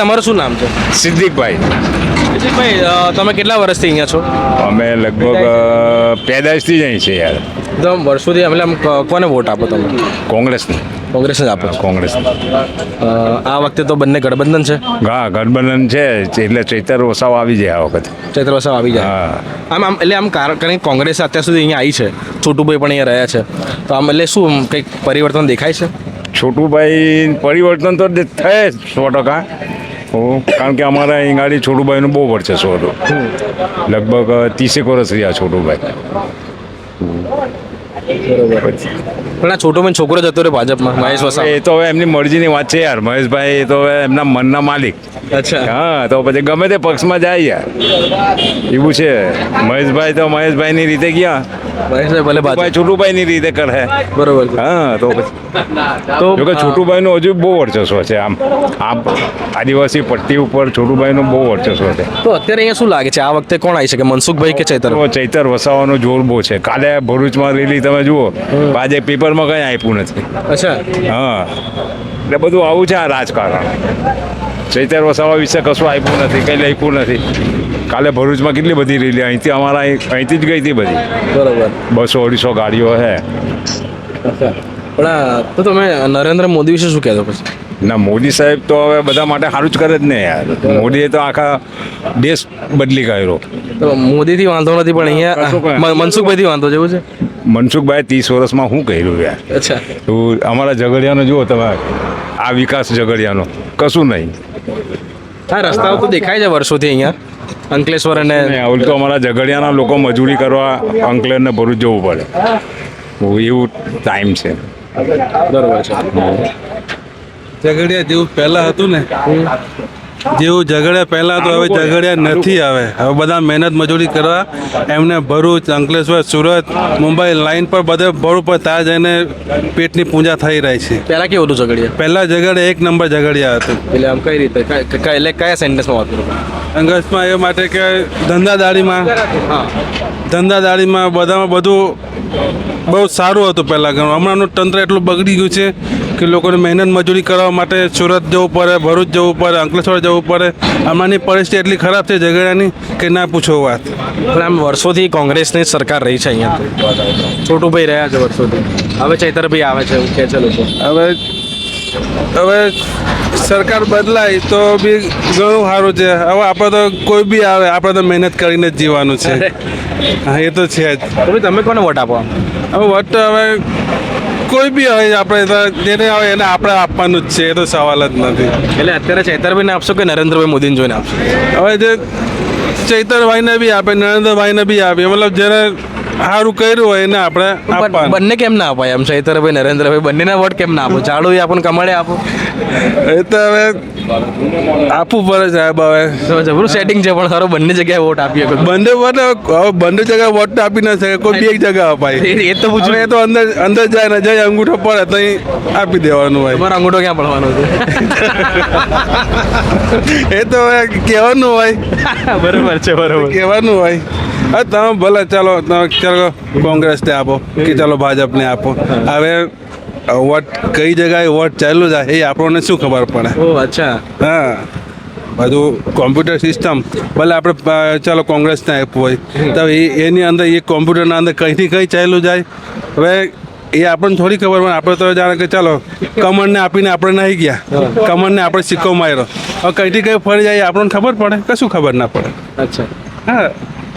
તમારું શું નામ છે? સિદ્દીકભાઈ. ભાઈ તમે કેટલા વર્ષથી અહીંયા છો? અમે લગભગ પેદાશથી જ અહીં છે યાર. તો વર્ષોથી એટલે આમ કોને વોટ આપો તમે? કોંગ્રેસની. કોંગ્રેસ જ આપો છો? કોંગ્રેસ. આ વખતે તો બંને ગઠબંધન છે. હા, ગઠબંધન છે એટલે ચૈતર વસાવ આવી જાય આ વખતે. ચૈત્ર વસાવ આવી જાય. હા. આમ એટલે આમ કારણ કોંગ્રેસ અત્યાર સુધી અહીંયા આવી છે, છોટુભાઈ પણ અહીંયા રહ્યા છે, તો આમ એટલે શું કંઈક પરિવર્તન દેખાય છે? છોટુભાઈ પરિવર્તન તો થાય 100%. કારણ કે અમારા અહીં ગાડી છોટુભાઈનું બહુ વર્ચસ્વ હતું. લગભગ 30 વર્ષ રહ્યા છોટુભાઈ. પણ આ છોટુભાઈ છોકરો જતો રહ્યો ભાજપમાં, મહેશ વસાવ. એ તો હવે એમની મરજીની વાત છે યાર. મહેશભાઈ એ તો હવે એમના મનના માલિક. અચ્છા. હા, તો પછી ગમે તે પક્ષમાં જાય યાર, એવું છે. મહેશભાઈ તો મહેશભાઈની રીતે ગયા, મહેશભાઈ ભલે ભાજપ. છોટુભાઈની રીતે કરે. બરોબર. હા, તો પછી તો જોકે છોટુભાઈનું હજુ બહુ વર્ચસ્વ છે. આમ આદિવાસી પટ્ટી ઉપર છોટુભાઈનું બહુ વર્ચસ્વ છે. તો અત્યારે અહીંયા શું લાગે છે આ વખતે કોણ આવી શકે, મનસુખભાઈ કે ચૈતર? તો ચૈતર વસાવાનું જોર બહુ છે. કાલે ભરૂચમાં રેલી તમે જુઓ, આજે પેપરમાં કંઈ આપ્યું નથી. અચ્છા. હા, એટલે બધું આવું છે આ રાજકારણ. ચૈતર વસાવા વિશે કશું આપ્યું નથી, કંઈ લખ્યું નથી. કાલે ભરૂચમાં કેટલી બધી રેલી અહીંથી અમારા અહીંથી જ ગઈ હતી બધી. બરોબર. 200-250 ગાડીઓ છે. અચ્છા. પણ તો તમે નરેન્દ્ર મોદી વિશે શું કહેતો પછી? ના, મોદી સાહેબ તો હવે બધા માટે સારું જ કરે જ ને યાર. મોદીએ તો આખા દેશ બદલી કાઢ્યો. તો મોદીથી વાંધો નથી, પણ અહીંયા મનસુખભાઈથી વાંધો જેવું છે. મનસુખભાઈ 30 વર્ષમાં શું કર્યું યાર? અચ્છા. તો અમારા ઝઘડિયાનો જુઓ તમે, આ વિકાસ ઝઘડિયાનો કશું નહીં. હા, રસ્તાઓ તો દેખાય છે વર્ષોથી અહીંયા અંકલેશ્વર અને ઉલટું અમારા ઝઘડિયાના લોકો મજૂરી કરવા અંકલેર ને ભરૂચ જવું પડે. એવું ટાઈમ છે. બરોબર છે. ઝઘડિયા જેવું પહેલાં હતું ને, જેવું ઝઘડિયા પહેલાં તો હવે ઝઘડિયા નથી. હવે બધા મહેનત મજૂરી કરવા એમને ભરૂચ, અંકલેશ્વર, સુરત, મુંબઈ લાઈન પર બધે ભરૂચ પર ત્યાં જઈને પેટની પૂજા થઈ રહી છે. પહેલા કેવું હતું ઝઘડિયા? પહેલાં ઝઘડિયા 1 નંબર ઝઘડિયા હતું. એટલે આમ કઈ રીતે એટલે કયા સેન્ટેન્સમાં વાત કરું? અંગસમાં એ માટે કે ધંધાદારીમાં બધામાં બધું બહુ સારું હતું પહેલાં. હમણાંનું તંત્ર એટલું બગડી ગયું છે કે લોકોને મહેનત મજૂરી કરવા માટે સુરત જવું પડે, ભરૂચ જવું પડે, અંકલેશ્વર જવું પડે. હમણાંની પરિસ્થિતિ એટલી ખરાબ છે ઝઘડિયાની કે ના પૂછો વાત. પણ આમ વર્ષોથી કોંગ્રેસની સરકાર રહી છે અહીંયા, છોટુભાઈ રહ્યા છે વર્ષોથી. હવે ચૈતરભાઈ આવે છે એવું કહે છે લોકો. હવે સરકાર બદલાય તો બી ઘણું સારું છે. હવે આપણે તો કોઈ બી આવે, આપણે તો મહેનત કરીને જ જીવવાનું છે. હા, એ તો છે જ. તો ભાઈ તમે કોને વોટ આપો? હવે વોટ તો હવે કોઈ બી હોય, આપણે તો જેને આવે એને આપણે આપવાનું જ છે, એ તો સવાલ જ નથી. એટલે અત્યારે ચૈતરભાઈને આપશો કે નરેન્દ્રભાઈ મોદીને જોઈને આપશો? હવે જે ચૈતરભાઈને બી આપે, નરેન્દ્રભાઈને બી આપે, મતલબ જેને સારું કર્યું હોય એને આપણે આપવાનું. બંને કેમ ના અપાય? એમ ચૈતરભાઈ, નરેન્દ્રભાઈ બંનેના વોટ કેમ ના આપો? ચાલુ આપણને કમાડે આપો. એ તો હવે આપવું પડે સાહેબ. હવે જબરું સેટિંગ છે, પણ સારો બંને જગ્યાએ વોટ આપીએ. બંને વોટ હવે બંને જગ્યાએ વોટ તો આપી ના શકે, કોઈ બી એક જગ્યા અપાય. એ તો પૂછું. એ તો અંદર જાય ને જાય અંગૂઠો પડે તો આપી દેવાનું હોય. તમારો અંગૂઠો ક્યાં પડવાનો છે? એ તો હવે કહેવાનું હોય. બરોબર છે, બરોબર. કહેવાનું હોય. હા, તમે ભલે ચાલો કોંગ્રેસને આપો કે ચાલો ભાજપને આપો. હવે વોટ કઈ જગ્યાએ વોટ ચાલુ જાય એ આપણને શું ખબર પડે? ઓ અચ્છા. હા, બધું કોમ્પ્યુટર સિસ્ટમ ભલે આપણે ચાલો કોંગ્રેસને આપવું હોય તો એની અંદર એ કોમ્પ્યુટરના અંદર કંઈથી કંઈ ચાલ્યું જાય. હવે એ આપણને થોડી ખબર પડે. આપણે તો જાણે કે ચાલો કમળને આપીને આપણે નહીં ગયા, કમળને આપણે સિક્કો માર્યો, હવે કંઈથી કંઈ ફરી જાય આપણને ખબર પડે? કશું ખબર ના પડે. અચ્છા. હા.